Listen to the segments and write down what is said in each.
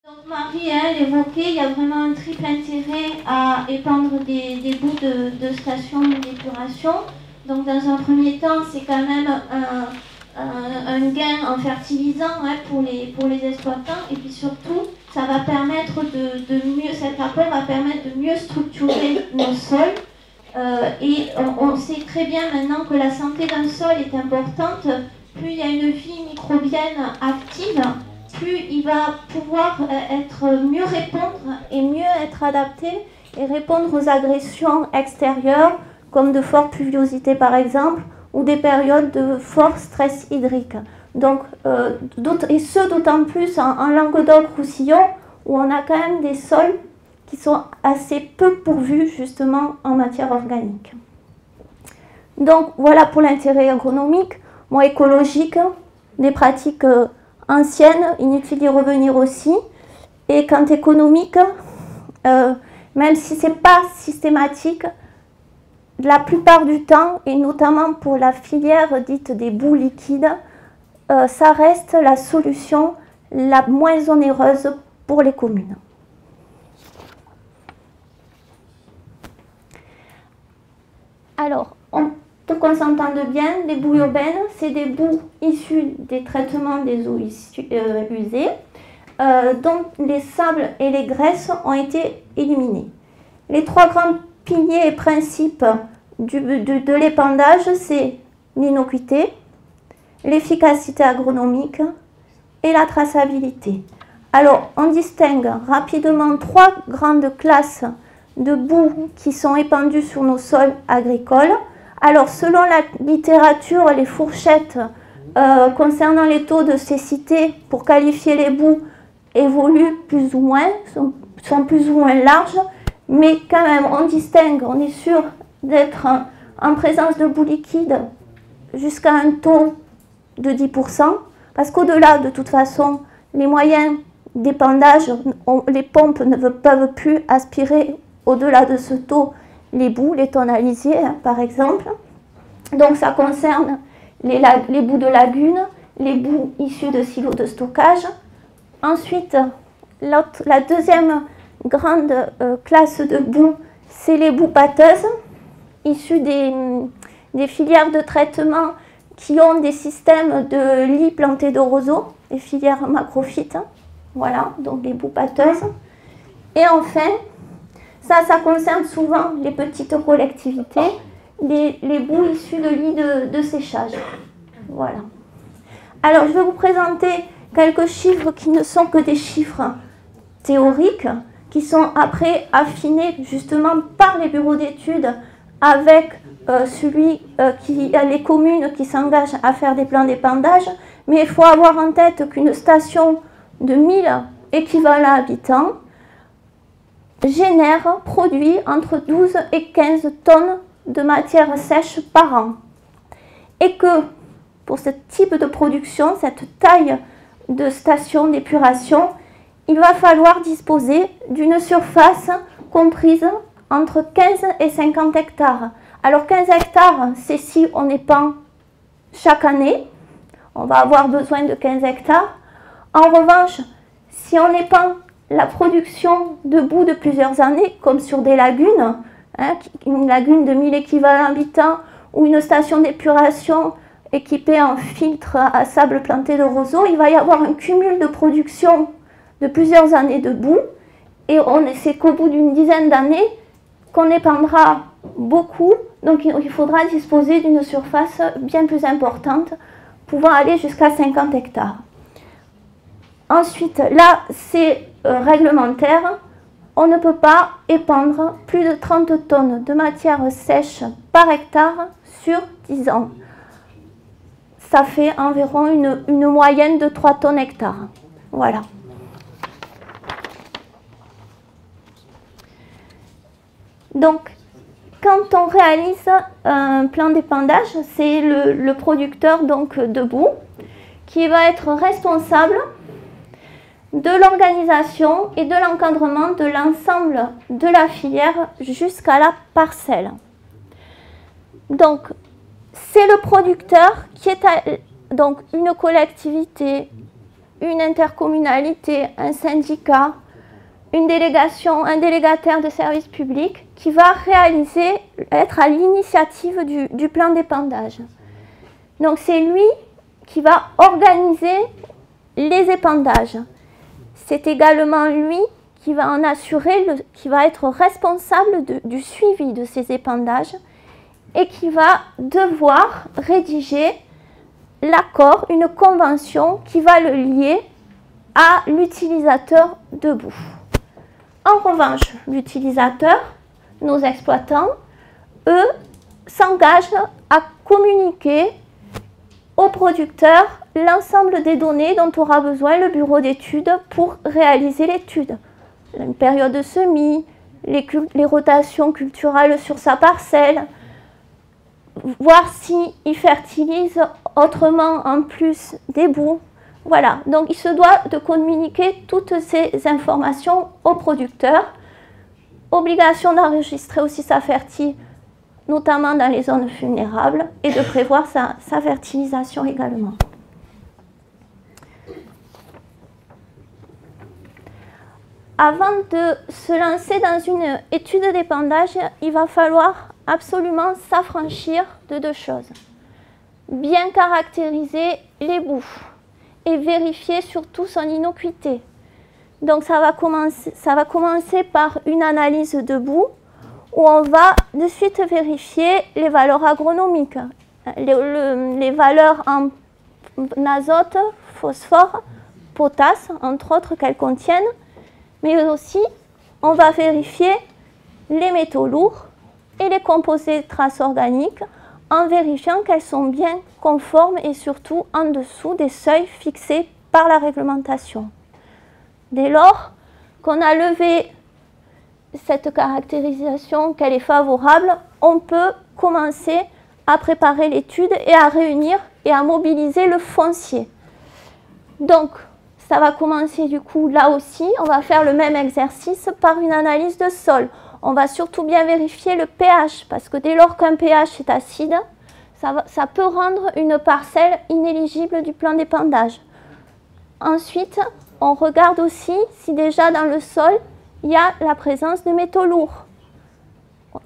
Donc Marie, elle évoquait, il y a vraiment un triple intérêt à épandre des bouts de stations d'épuration. Donc dans un premier temps, c'est quand même un gain en fertilisant pour les exploitants. Et puis surtout, ça va permettre cet apport va permettre de mieux structurer nos sols. Et on sait très bien maintenant que la santé d'un sol est importante. Plus il y a une vie microbienne active, plus il va pouvoir mieux répondre et mieux être adapté et répondre aux agressions extérieures, comme de fortes pluviosités par exemple, ou des périodes de fort stress hydrique. Donc, et ce d'autant plus en Languedoc-Roussillon, où on a quand même des sols qui sont assez peu pourvus justement en matière organique. Donc voilà pour l'intérêt agronomique. Bon, écologique, des pratiques anciennes, inutile d'y revenir aussi. Et quant économique, même si ce n'est pas systématique, la plupart du temps, et notamment pour la filière dite des boues liquides, ça reste la solution la moins onéreuse pour les communes. Alors, pour qu'on s'entende bien, les boues urbaines, c'est des boues issues des traitements des eaux usées, dont les sables et les graisses ont été éliminés. Les trois grands piliers et principes de l'épandage, c'est l'innocuité, l'efficacité agronomique et la traçabilité. Alors, on distingue rapidement trois grandes classes de boues qui sont épandues sur nos sols agricoles. Alors, selon la littérature, les fourchettes concernant les taux de cécité pour qualifier les boues évoluent plus ou moins, sont plus ou moins larges, mais quand même, on distingue, on est sûr d'être en présence de boues liquides jusqu'à un taux de 10%, parce qu'au-delà, de toute façon, les moyens d'épandage, les pompes ne peuvent plus aspirer au-delà de ce taux les boues, les tonalisiers par exemple. Donc ça concerne les boues de lagunes, les boues issues de silos de stockage. Ensuite, la deuxième grande classe de boues, c'est les boues pâteuses, issues des filières de traitement qui ont des systèmes de lits plantés de roseaux, des filières macrophytes. Voilà, donc les boues pâteuses. Et enfin, ça concerne souvent les petites collectivités, les boues issues de lits de séchage. Voilà. Alors, je vais vous présenter quelques chiffres qui ne sont que des chiffres théoriques, qui sont après affinés justement par les bureaux d'études avec les communes qui s'engagent à faire des plans d'épandage. Mais il faut avoir en tête qu'une station de 1000 équivalents habitants produit entre 12 et 15 tonnes de matière sèche par an. Et que pour ce type de production, cette taille de station d'épuration, il va falloir disposer d'une surface comprise entre 15 et 50 hectares. Alors 15 hectares, c'est si on épand chaque année, on va avoir besoin de 15 hectares. En revanche, si on épand la production de boue de plusieurs années, comme sur des lagunes, une lagune de 1000 équivalents habitants ou une station d'épuration équipée en filtre à sable planté de roseaux, il va y avoir un cumul de production de plusieurs années de boue et c'est qu'au bout d'une dizaine d'années qu'on épandra beaucoup, donc il faudra disposer d'une surface bien plus importante, pouvant aller jusqu'à 50 hectares. Ensuite, là, c'est réglementaire, on ne peut pas épandre plus de 30 tonnes de matière sèche par hectare sur 10 ans. Ça fait environ une moyenne de 3 tonnes hectare. Voilà. Donc, quand on réalise un plan d'épandage, c'est le producteur donc, de boue qui va être responsable de l'organisation et de l'encadrement de l'ensemble de la filière jusqu'à la parcelle. Donc, c'est le producteur qui est donc une collectivité, une intercommunalité, un syndicat, une délégation, un délégataire de service public qui va réaliser, être à l'initiative du plan d'épandage. Donc c'est lui qui va organiser les épandages. C'est également lui qui va en assurer, qui va être responsable du suivi de ces épandages et qui va devoir rédiger l'accord, une convention qui va le lier à l'utilisateur de boue. En revanche, l'utilisateur, nos exploitants, eux, s'engagent à communiquer au producteur l'ensemble des données dont aura besoin le bureau d'études pour réaliser l'étude. Une période de semis, les rotations culturales sur sa parcelle, voir s'il fertilise autrement en plus des boues. Voilà, donc il se doit de communiquer toutes ces informations au producteur. Obligation d'enregistrer aussi sa fertile, notamment dans les zones vulnérables, et de prévoir sa fertilisation également. Avant de se lancer dans une étude d'épandage, il va falloir absolument s'affranchir de deux choses. Bien caractériser les boues et vérifier surtout son innocuité. Donc ça va commencer par une analyse de boue où on va de suite vérifier les valeurs agronomiques, les valeurs en azote, phosphore, potasse, entre autres qu'elles contiennent, mais aussi on va vérifier les métaux lourds et les composés de traces organiques en vérifiant qu'elles sont bien conformes et surtout en dessous des seuils fixés par la réglementation. Dès lors qu'on a levé cette caractérisation, qu'elle est favorable, on peut commencer à préparer l'étude et à réunir et à mobiliser le foncier. Donc, ça va commencer du coup là aussi, on va faire le même exercice par une analyse de sol. On va surtout bien vérifier le pH, parce que dès lors qu'un pH est acide, ça peut rendre une parcelle inéligible du plan d'épandage. Ensuite, on regarde aussi si déjà dans le sol, il y a la présence de métaux lourds.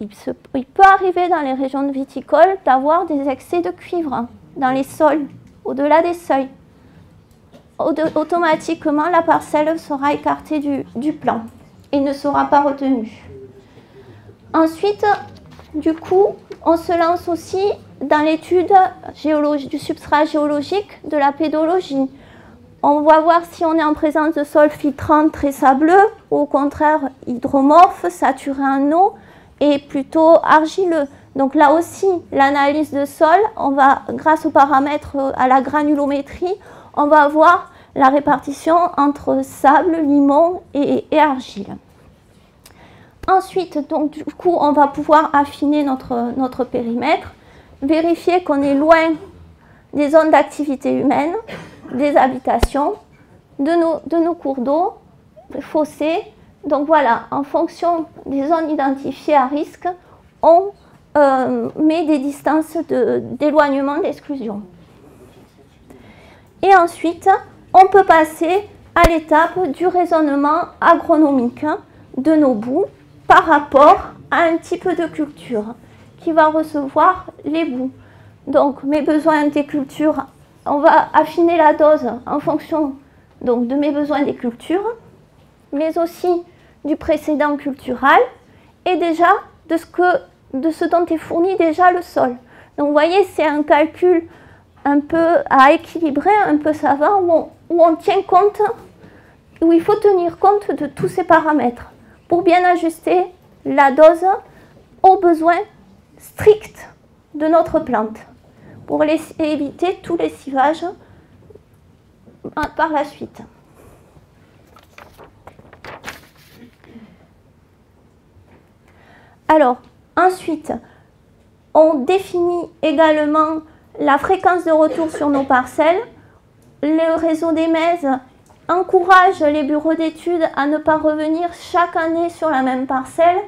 Il peut arriver dans les régions viticoles d'avoir des excès de cuivre dans les sols, au-delà des seuils. Automatiquement, la parcelle sera écartée du plan et ne sera pas retenue. Ensuite, du coup, on se lance aussi dans l'étude du substrat géologique, de la pédologie. On va voir si on est en présence de sols filtrants très sableux ou au contraire hydromorphes, saturés en eau et plutôt argileux. Donc là aussi, l'analyse de sol, on va, grâce aux paramètres à la granulométrie, on va voir la répartition entre sable, limon et argile. Ensuite, donc, du coup, on va pouvoir affiner notre périmètre, vérifier qu'on est loin des zones d'activité humaine, des habitations, de nos cours d'eau, des fossés. Donc voilà, en fonction des zones identifiées à risque, on met des distances d'éloignement, d'exclusion. Et ensuite, on peut passer à l'étape du raisonnement agronomique de nos boues par rapport à un type de culture qui va recevoir les boues. Donc mes besoins des cultures, on va affiner la dose en fonction donc, de mes besoins des cultures, mais aussi du précédent cultural et déjà de ce dont est fourni déjà le sol. Donc vous voyez, c'est un calcul un peu à équilibrer, un peu savant, où on tient compte, où il faut tenir compte de tous ces paramètres pour bien ajuster la dose aux besoins stricts de notre plante, pour éviter tout lessivage par la suite. Alors, ensuite, on définit également la fréquence de retour sur nos parcelles. Le réseau des MES encourage les bureaux d'études à ne pas revenir chaque année sur la même parcelle,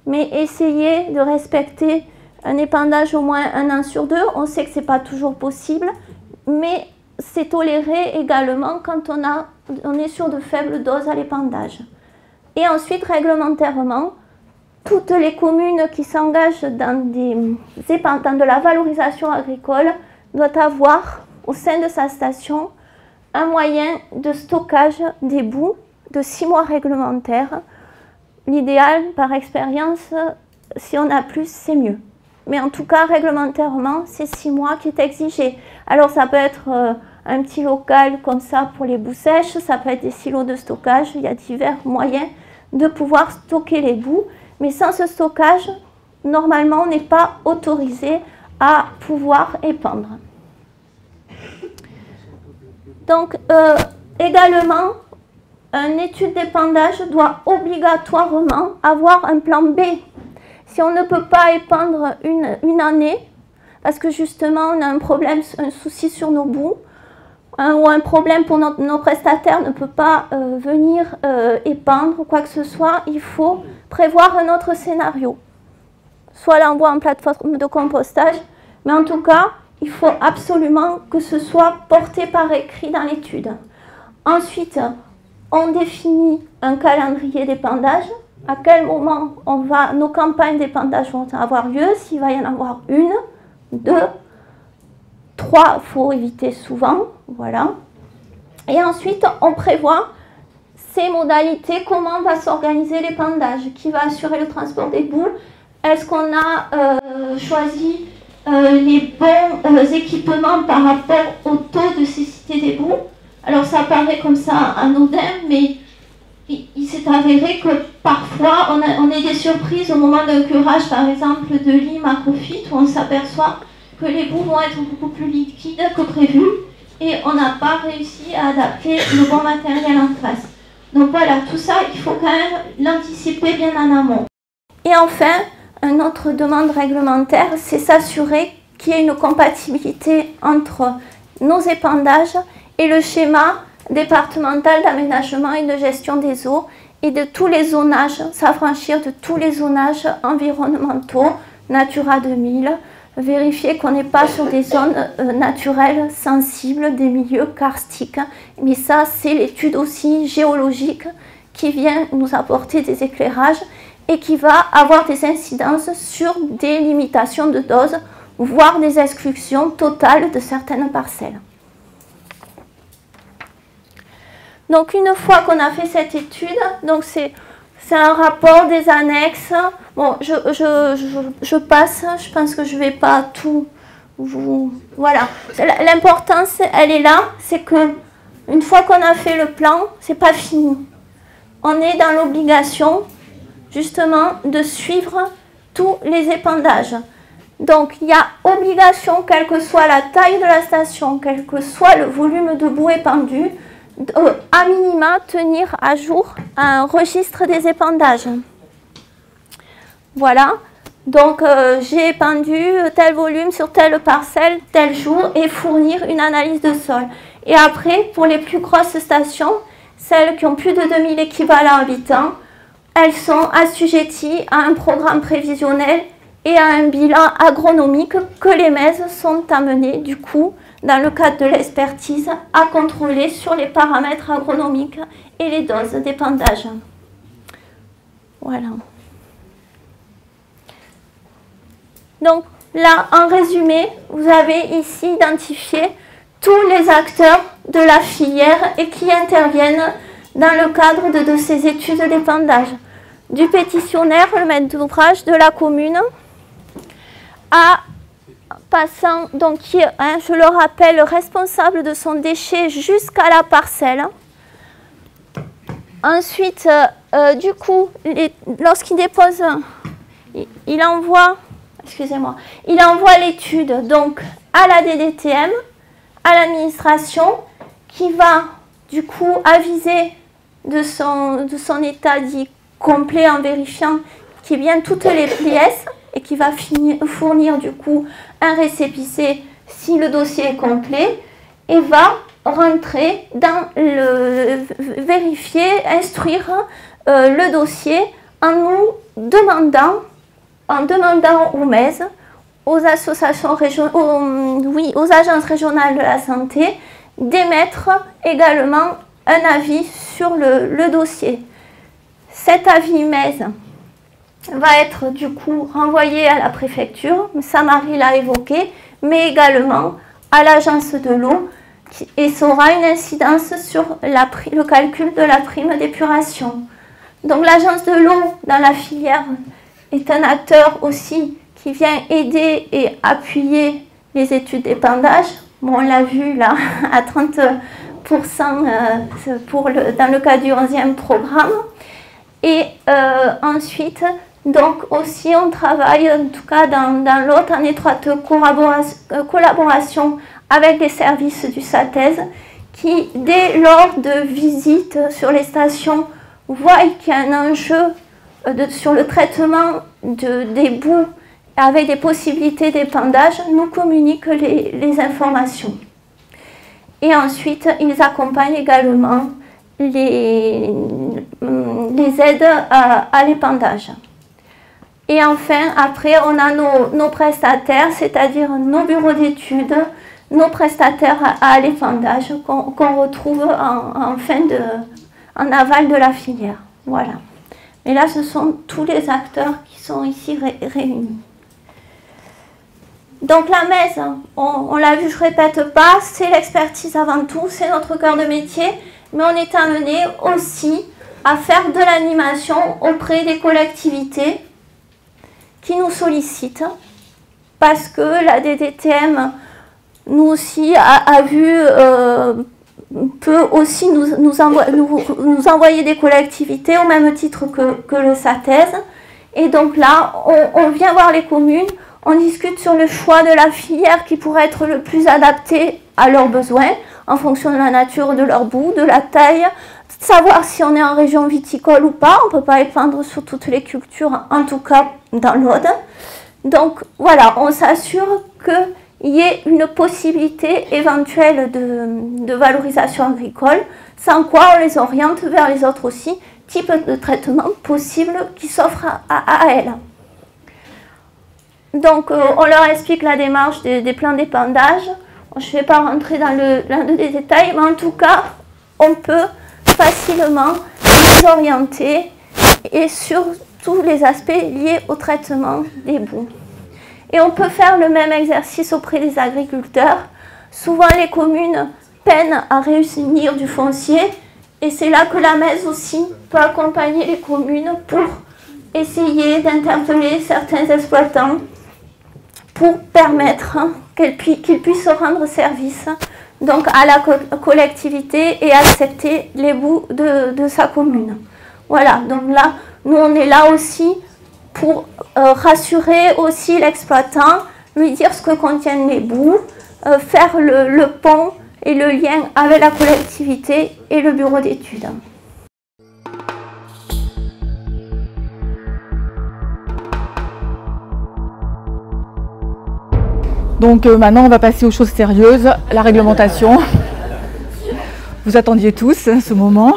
mais essayer de respecter un épandage au moins 1 an sur 2. On sait que ce n'est pas toujours possible, mais c'est toléré également quand on est sur de faibles doses à l'épandage. Et ensuite, réglementairement, toutes les communes qui s'engagent dans de la valorisation agricole doivent avoir au sein de sa station un moyen de stockage des boues de 6 mois réglementaires. L'idéal, par expérience, si on a plus, c'est mieux. Mais en tout cas, réglementairement, c'est 6 mois qui est exigé. Alors, ça peut être un petit local comme ça pour les boues sèches, ça peut être des silos de stockage, il y a divers moyens de pouvoir stocker les boues. Mais sans ce stockage, normalement, on n'est pas autorisé à pouvoir épandre. Donc, également, une étude d'épandage doit obligatoirement avoir un plan B. Si on ne peut pas épandre une année, parce que justement on a un problème, un souci sur nos boues, ou un problème pour nos prestataires ne peut pas venir épandre ou quoi que ce soit, il faut prévoir un autre scénario. Soit l'envoi en plateforme de compostage, mais en tout cas, il faut absolument que ce soit porté par écrit dans l'étude. Ensuite, on définit un calendrier d'épandage. À quel moment nos campagnes d'épandage vont avoir lieu, s'il va y en avoir 1, 2, 3, il faut éviter souvent, voilà. Et ensuite, on prévoit ces modalités, comment va s'organiser l'épandage, qui va assurer le transport des boues, est-ce qu'on a choisi les bons équipements par rapport au taux de cécité des boues. Alors ça paraît comme ça anodin, mais il s'est avéré que parfois on a des surprises au moment d'un curage, par exemple de lits macrophytes, où on s'aperçoit que les boues vont être beaucoup plus liquides que prévu et on n'a pas réussi à adapter le bon matériel en face. Donc voilà, tout ça, il faut quand même l'anticiper bien en amont. Et enfin, une autre demande réglementaire, c'est s'assurer qu'il y ait une compatibilité entre nos épandages et le schéma départemental d'aménagement et de gestion des eaux et de tous les zonages, s'affranchir de tous les zonages environnementaux, Natura 2000, vérifier qu'on n'est pas sur des zones naturelles sensibles, des milieux karstiques. Mais ça, c'est l'étude aussi géologique qui vient nous apporter des éclairages et qui va avoir des incidences sur des limitations de dose, voire des exclusions totales de certaines parcelles. Donc une fois qu'on a fait cette étude, donc c'est un rapport, des annexes. Bon, je passe, je pense que je ne vais pas tout vous... Voilà. L'importance, elle est là, c'est que une fois qu'on a fait le plan, c'est pas fini. On est dans l'obligation, justement, de suivre tous les épandages. Donc, il y a obligation, quelle que soit la taille de la station, quel que soit le volume de boue épandue, à minima tenir à jour un registre des épandages. Voilà, donc j'ai épandu tel volume sur telle parcelle, tel jour, et fournir une analyse de sol. Et après, pour les plus grosses stations, celles qui ont plus de 2000 équivalents habitants, elles sont assujetties à un programme prévisionnel et à un bilan agronomique que les MES sont amenés du coup, dans le cadre de l'expertise, à contrôler sur les paramètres agronomiques et les doses d'épandage. Voilà. Donc là, en résumé, vous avez ici identifié tous les acteurs de la filière et qui interviennent dans le cadre de ces études d'épandage. Du pétitionnaire, le maître d'ouvrage, de la commune, à passant, donc qui est, je le rappelle, responsable de son déchet jusqu'à la parcelle. Ensuite, du coup, lorsqu'il dépose, il envoie, excusez-moi, il envoie l'étude donc à la DDTM, à l'administration, qui va du coup aviser de son état dit complet en vérifiant qu'il y a bien toutes les pièces et qui va fournir du coup un récépissé si le dossier est complet et va rentrer dans vérifier, instruire le dossier en nous demandant, aux MES, aux associations aux agences régionales de la santé, d'émettre également un avis sur le dossier. Cet avis MES va être du coup renvoyé à la préfecture, ça Marie l'a évoqué, mais également à l'agence de l'eau, et ça aura une incidence sur le calcul de la prime d'épuration. Donc l'agence de l'eau dans la filière est un acteur aussi qui vient aider et appuyer les études d'épandage. Bon, on l'a vu là à 30% dans le cas du 11e programme. Et ensuite, donc aussi on travaille en tout cas dans l'autre en étroite collaboration avec les services du SATES qui, dès lors de visites sur les stations, voient qu'il y a un enjeu sur le traitement des boues avec des possibilités d'épandage, nous communiquent les informations. Et ensuite, ils accompagnent également les aides à l'épandage. Et enfin, après, on a nos prestataires, c'est-à-dire nos bureaux d'études, nos prestataires à l'épandage qu'on retrouve en aval de la filière. Voilà. Et là, ce sont tous les acteurs qui sont ici réunis. Donc la MES, on l'a vu, je ne répète pas, c'est l'expertise avant tout, c'est notre cœur de métier, mais on est amené aussi à faire de l'animation auprès des collectivités qui nous sollicitent, parce que la DDTM nous aussi a vu, peut aussi nous envoyer des collectivités au même titre que le SATES. Et donc là, on vient voir les communes, on discute sur le choix de la filière qui pourrait être le plus adapté à leurs besoins, en fonction de la nature de leur boue, de la taille, savoir si on est en région viticole ou pas. On ne peut pas épandre sur toutes les cultures, en tout cas dans l'Aude. Donc voilà, on s'assure qu'il y ait une possibilité éventuelle de valorisation agricole, sans quoi on les oriente vers les autres aussi, types de traitement possibles qui s'offrent à elles. Donc on leur explique la démarche des plans d'épandage. Je ne vais pas rentrer dans le détail, mais en tout cas, on peut facilement les orienter et sur tous les aspects liés au traitement des boues. Et on peut faire le même exercice auprès des agriculteurs. Souvent, les communes peinent à réunir du foncier et c'est là que la MES aussi peut accompagner les communes pour essayer d'interpeller certains exploitants pour permettre qu'ils puissent rendre service donc à la collectivité et accepter les boues de sa commune. Voilà, donc là, nous on est là aussi pour rassurer aussi l'exploitant, lui dire ce que contiennent les boues, faire le pont et le lien avec la collectivité et le bureau d'études. Donc maintenant, on va passer aux choses sérieuses, la réglementation. Vous attendiez tous ce moment.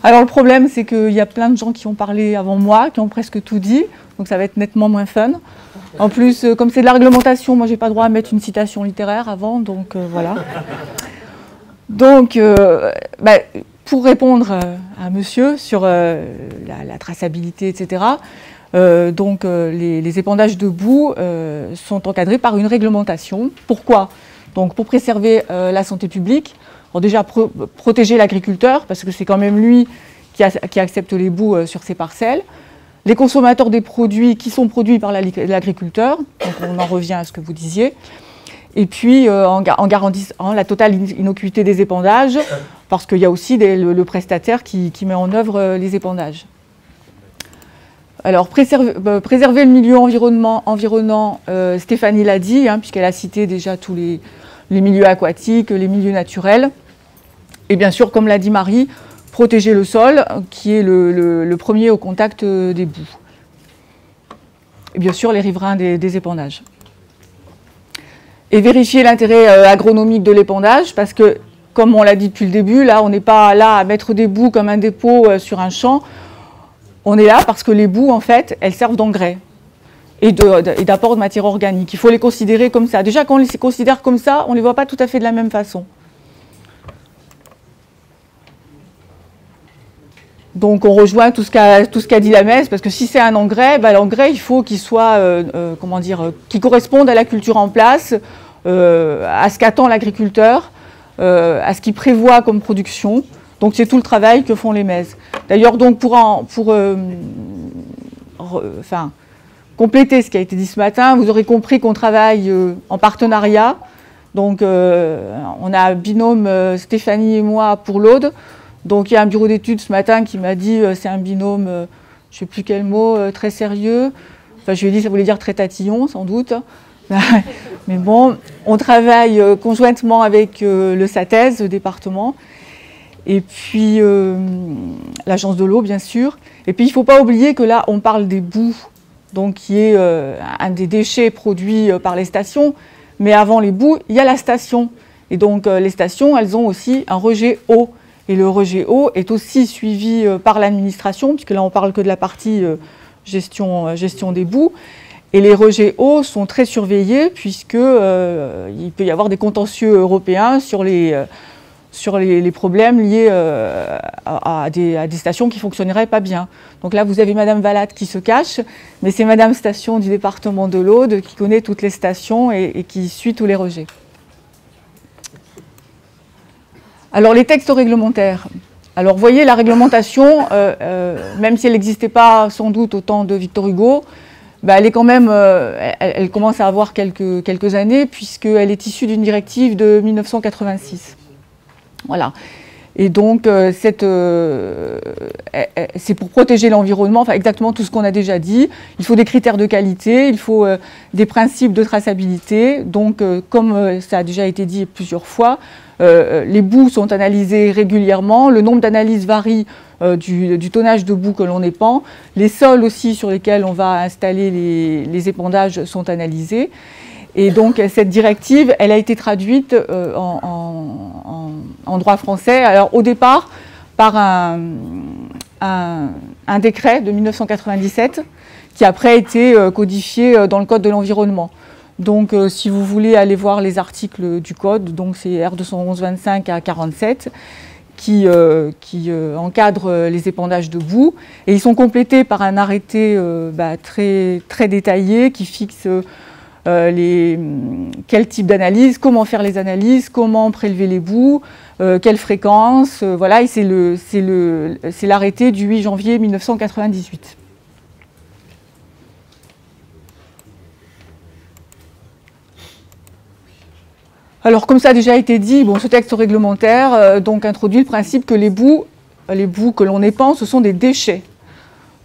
Alors le problème, c'est qu'il y a plein de gens qui ont parlé avant moi, qui ont presque tout dit, donc ça va être nettement moins fun. En plus, comme c'est de la réglementation, moi, j'ai pas le droit à mettre une citation littéraire avant, donc voilà. Donc, pour répondre à monsieur sur la traçabilité, etc., les épandages de boue sont encadrés par une réglementation. Pourquoi? Donc, pour préserver la santé publique, alors déjà protéger l'agriculteur, parce que c'est quand même lui qui accepte les boues sur ses parcelles. Les consommateurs des produits qui sont produits par l'agriculteur, donc on en revient à ce que vous disiez. Et puis en garantissant la totale innocuité des épandages, parce qu'il y a aussi le prestataire qui met en œuvre les épandages. Alors, préserver le milieu environnant, Stéphanie l'a dit, puisqu'elle a cité déjà tous les milieux aquatiques, les milieux naturels. Et bien sûr, comme l'a dit Marie, protéger le sol, qui est le premier au contact des boues. Et bien sûr, les riverains des épandages. Et vérifier l'intérêt agronomique de l'épandage, parce que, comme on l'a dit depuis le début, là, on n'est pas là à mettre des boues comme un dépôt sur un champ. On est là parce que les boues, en fait, elles servent d'engrais et d'apport de matière organique. Il faut les considérer comme ça. Déjà, quand on les considère comme ça, on ne les voit pas tout à fait de la même façon. Donc on rejoint tout ce qu'a dit la messe, parce que si c'est un engrais, l'engrais il faut qu'il soit, qu'il corresponde à la culture en place, à ce qu'attend l'agriculteur, à ce qu'il prévoit comme production. Donc c'est tout le travail que font les MES. D'ailleurs, donc pour compléter ce qui a été dit ce matin, vous aurez compris qu'on travaille en partenariat. Donc on a un binôme Stéphanie et moi pour l'Aude. Donc il y a un bureau d'études ce matin qui m'a dit c'est un binôme, je ne sais plus quel mot, très sérieux. Enfin je lui ai dit ça voulait dire très tatillon sans doute. Mais bon, on travaille conjointement avec le SATES, le département, et puis l'agence de l'eau bien sûr. Et puis il ne faut pas oublier que là on parle des boues, donc qui est un des déchets produits par les stations. Mais avant les boues, il y a la station. Et donc les stations, elles ont aussi un rejet eau. Et le rejet eau est aussi suivi par l'administration, puisque là on parle que de la partie gestion des boues. Et les rejets eau sont très surveillés, puisqu'il peut y avoir des contentieux européens sur les problèmes liés à des stations qui ne fonctionneraient pas bien. Donc là vous avez Madame Valade qui se cache, mais c'est Madame Station du département de l'Aude qui connaît toutes les stations et qui suit tous les rejets. Alors les textes réglementaires. Alors vous voyez la réglementation, même si elle n'existait pas sans doute au temps de Victor Hugo, elle est quand même, elle commence à avoir quelques années puisqu'elle est issue d'une directive de 1986. Voilà. Et donc c'est pour protéger l'environnement, enfin exactement tout ce qu'on a déjà dit. Il faut des critères de qualité, il faut des principes de traçabilité. Donc comme ça a déjà été dit plusieurs fois, les boues sont analysées régulièrement, le nombre d'analyses varie du tonnage de boue que l'on épand, les sols aussi sur lesquels on va installer les épandages sont analysés. Et donc cette directive, elle a été traduite en droit français, alors au départ par un décret de 1997 qui après a été codifié dans le Code de l'environnement. Donc si vous voulez aller voir les articles du Code, donc c'est R211-25 à 47, qui encadrent les épandages de boue, et ils sont complétés par un arrêté très, très détaillé qui fixe quel type d'analyse, comment faire les analyses, comment prélever les boues, quelle fréquence, voilà, et c'est l'arrêté du 8 janvier 1998. Alors, comme ça a déjà été dit, ce texte réglementaire donc introduit le principe que les boues que l'on épand, ce sont des déchets.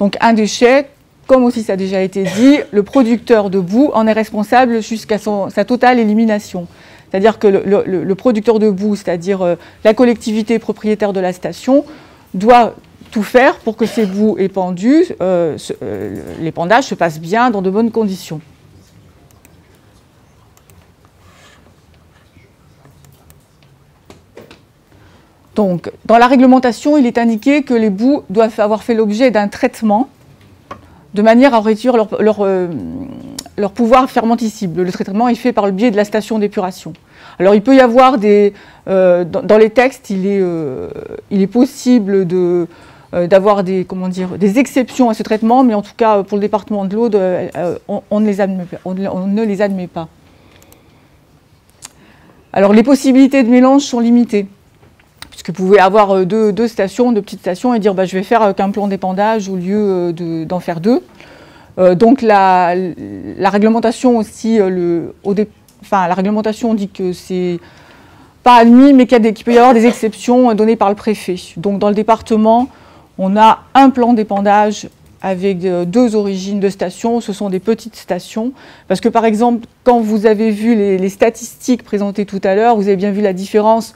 Donc, un déchet, comme aussi ça a déjà été dit, le producteur de boue en est responsable jusqu'à sa totale élimination. C'est-à-dire que le producteur de boue, c'est-à-dire la collectivité propriétaire de la station, doit tout faire pour que ces boues épandues, l'épandage se passe bien dans de bonnes conditions. Donc, dans la réglementation, il est indiqué que les boues doivent avoir fait l'objet d'un traitement de manière à réduire leur pouvoir fermenticible. Le traitement est fait par le biais de la station d'épuration. Alors, il peut y avoir dans les textes, il est possible d'avoir des exceptions à ce traitement, mais en tout cas, pour le département de l'Aude, on ne les admet pas. Alors, les possibilités de mélange sont limitées. Puisque vous pouvez avoir deux petites stations, et dire je vais faire qu'un plan d'épandage au lieu d'en faire deux. Donc la réglementation aussi, la réglementation dit que c'est pas admis, mais qu'il peut y avoir des exceptions données par le préfet. Donc dans le département, on a un plan d'épandage avec deux origines de stations, ce sont des petites stations. Parce que par exemple, quand vous avez vu les statistiques présentées tout à l'heure, vous avez bien vu la différence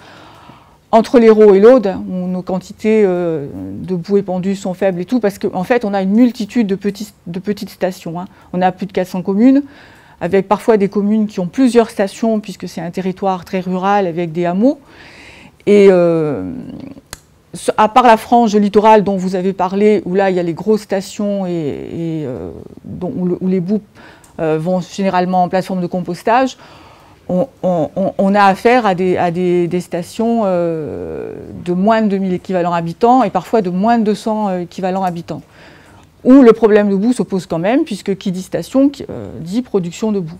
entre l'Hérault et l'Aude, où nos quantités de boue épandue sont faibles et tout, parce qu'en fait, on a une multitude de petites stations. Hein. On a plus de 400 communes, avec parfois des communes qui ont plusieurs stations, puisque c'est un territoire très rural avec des hameaux. Et à part la frange littorale dont vous avez parlé, où là, il y a les grosses stations où les boues vont généralement en plateforme de compostage, on a affaire à des stations de moins de 2000 équivalents habitants et parfois de moins de 200 équivalents habitants, où le problème de boue se pose quand même, puisque qui dit station dit production de boue.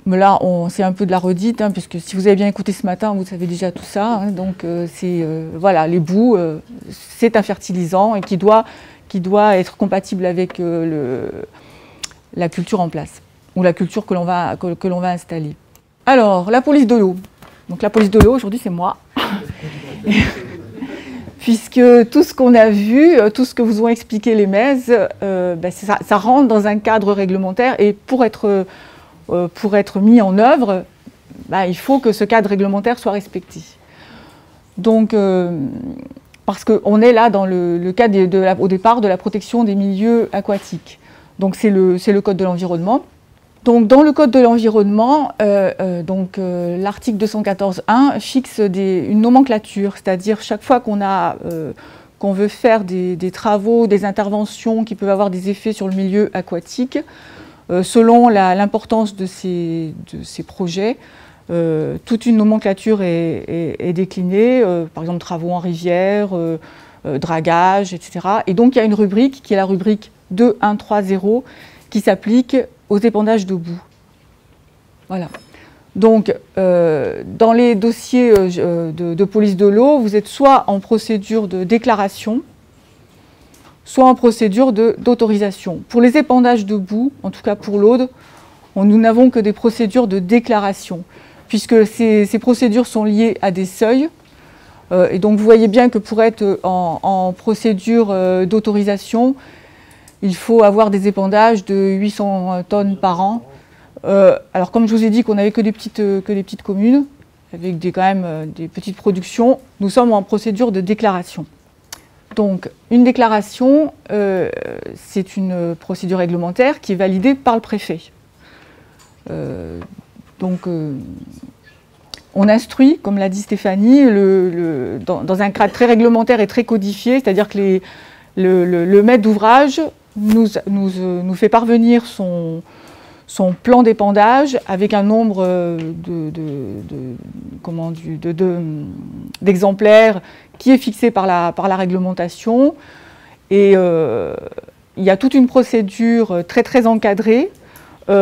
Mais là, c'est un peu de la redite, hein, puisque si vous avez bien écouté ce matin, vous savez déjà tout ça. Hein, donc, voilà, les boues, c'est un fertilisant et qui doit être compatible avec la culture en place, ou la culture que l'on va installer. Alors, la police de l'eau. Donc, la police de l'eau, aujourd'hui, c'est moi. Puisque tout ce qu'on a vu, tout ce que vous ont expliqué les MES, ça rentre dans un cadre réglementaire, et pour être mis en œuvre, il faut que ce cadre réglementaire soit respecté. Donc, parce qu'on est là dans le cadre au départ de la protection des milieux aquatiques. Donc c'est le Code de l'environnement. Donc dans le Code de l'environnement, l'article 214.1 fixe une nomenclature, c'est-à-dire chaque fois qu'on veut faire des travaux, des interventions qui peuvent avoir des effets sur le milieu aquatique, selon l'importance de ces projets, toute une nomenclature est déclinée, par exemple travaux en rivière, dragage, etc. Et donc il y a une rubrique qui est la rubrique 2.1.3.0 qui s'applique aux épandages de boue. Voilà. Donc dans les dossiers de police de l'eau, vous êtes soit en procédure de déclaration, soit en procédure d'autorisation. Pour les épandages de boue, en tout cas pour l'Aude, nous n'avons que des procédures de déclaration, puisque ces procédures sont liées à des seuils. Et donc vous voyez bien que pour être en procédure d'autorisation, il faut avoir des épandages de 800 tonnes par an. Alors comme je vous ai dit qu'on n'avait que des petites communes, avec quand même des petites productions, nous sommes en procédure de déclaration. Donc, une déclaration, c'est une procédure réglementaire qui est validée par le préfet. On instruit, comme l'a dit Stéphanie, dans un cadre très réglementaire et très codifié, c'est-à-dire que le maître d'ouvrage nous fait parvenir son plan d'épandage avec un nombre d'exemplaires qui est fixé par la réglementation. Et il y a toute une procédure très très encadrée qui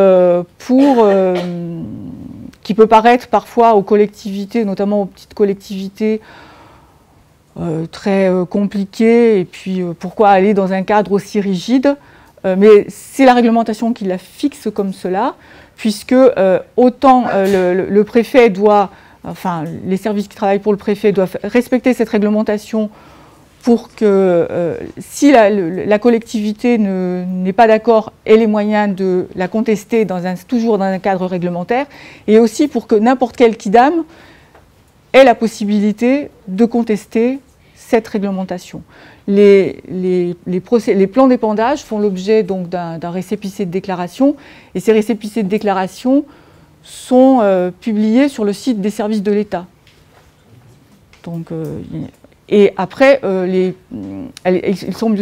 peut paraître parfois aux collectivités, notamment aux petites collectivités, très compliquée, et puis pourquoi aller dans un cadre aussi rigide, mais c'est la réglementation qui la fixe comme cela, puisque autant le préfet doit, enfin les services qui travaillent pour le préfet doivent respecter cette réglementation pour que si la collectivité n'est pas d'accord, ait les moyens de la contester toujours dans un cadre réglementaire, et aussi pour que n'importe quel quidam ait la possibilité de contester cette réglementation. Les plans d'épandage font l'objet donc d'un récépissé de déclaration, et ces récépissés de déclaration sont publiés sur le site des services de l'État. Donc, et après, ils sont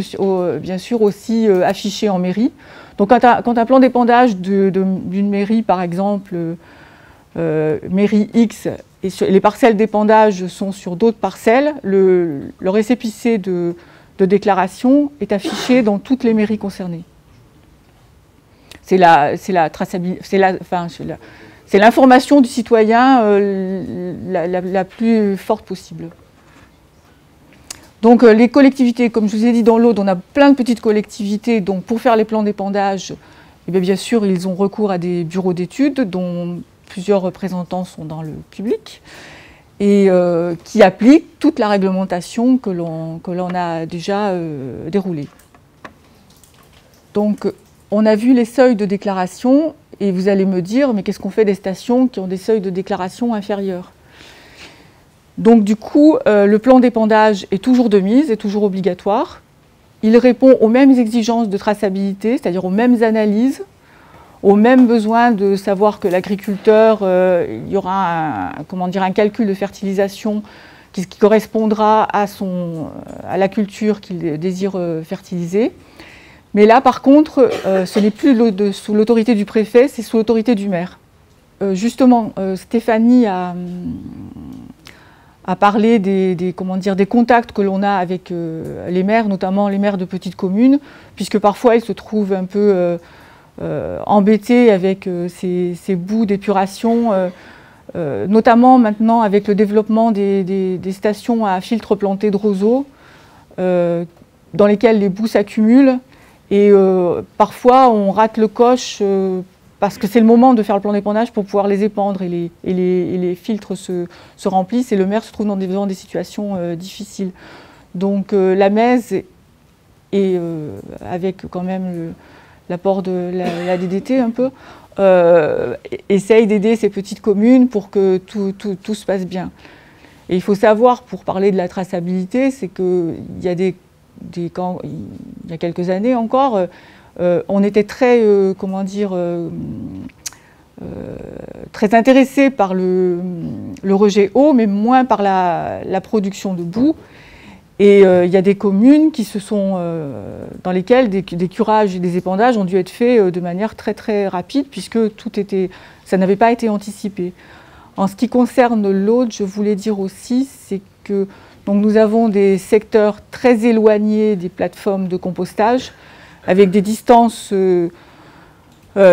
bien sûr aussi affichés en mairie. Donc quand un plan d'épandage d'une mairie, par exemple, mairie X, et les parcelles d'épandage sont sur d'autres parcelles, le récépissé de déclaration est affiché dans toutes les mairies concernées. C'est l'information du citoyen la plus forte possible. Donc les collectivités, comme je vous ai dit dans l'Aude, on a plein de petites collectivités, donc pour faire les plans d'épandage, bien sûr ils ont recours à des bureaux d'études dont plusieurs représentants sont dans le public, et qui appliquent toute la réglementation que l'on a déjà déroulée. Donc on a vu les seuils de déclaration, et vous allez me dire, mais qu'est-ce qu'on fait des stations qui ont des seuils de déclaration inférieurs ? Donc du coup, le plan d'épandage est toujours de mise, est toujours obligatoire. Il répond aux mêmes exigences de traçabilité, c'est-à-dire aux mêmes analyses, aux mêmes besoins de savoir que l'agriculteur, il y aura un calcul de fertilisation qui correspondra à la culture qu'il désire fertiliser. Mais là, par contre, ce n'est plus sous l'autorité du préfet, c'est sous l'autorité du maire. Justement, Stéphanie a parlé des contacts que l'on a avec les maires, notamment les maires de petites communes, puisque parfois ils se trouvent un peu embêtés avec ces boues d'épuration, notamment maintenant avec le développement des stations à filtres plantés de roseaux, dans lesquelles les boues s'accumulent. Et parfois, on rate le coche parce que c'est le moment de faire le plan d'épandage pour pouvoir les épandre. Et les filtres se remplissent et le maire se trouve dans des situations difficiles. Donc la MES, et avec quand même l'apport de la DDT un peu, essaye d'aider ces petites communes pour que tout se passe bien. Et il faut savoir, pour parler de la traçabilité, c'est qu'il y a il y a quelques années encore, on était très, très intéressé par le rejet eau, mais moins par la production de boue. Et il y a des communes dans lesquelles des curages et des épandages ont dû être faits de manière très très rapide, puisque ça n'avait pas été anticipé. En ce qui concerne l'autre, je voulais dire aussi, c'est que donc nous avons des secteurs très éloignés des plateformes de compostage, avec des distances,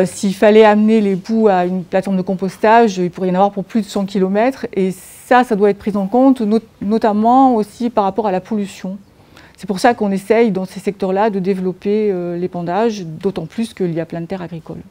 s'il fallait amener les boues à une plateforme de compostage, il pourrait y en avoir pour plus de 100 km, et ça doit être pris en compte, notamment aussi par rapport à la pollution. C'est pour ça qu'on essaye dans ces secteurs-là de développer l'épandage, d'autant plus qu'il y a plein de terres agricoles.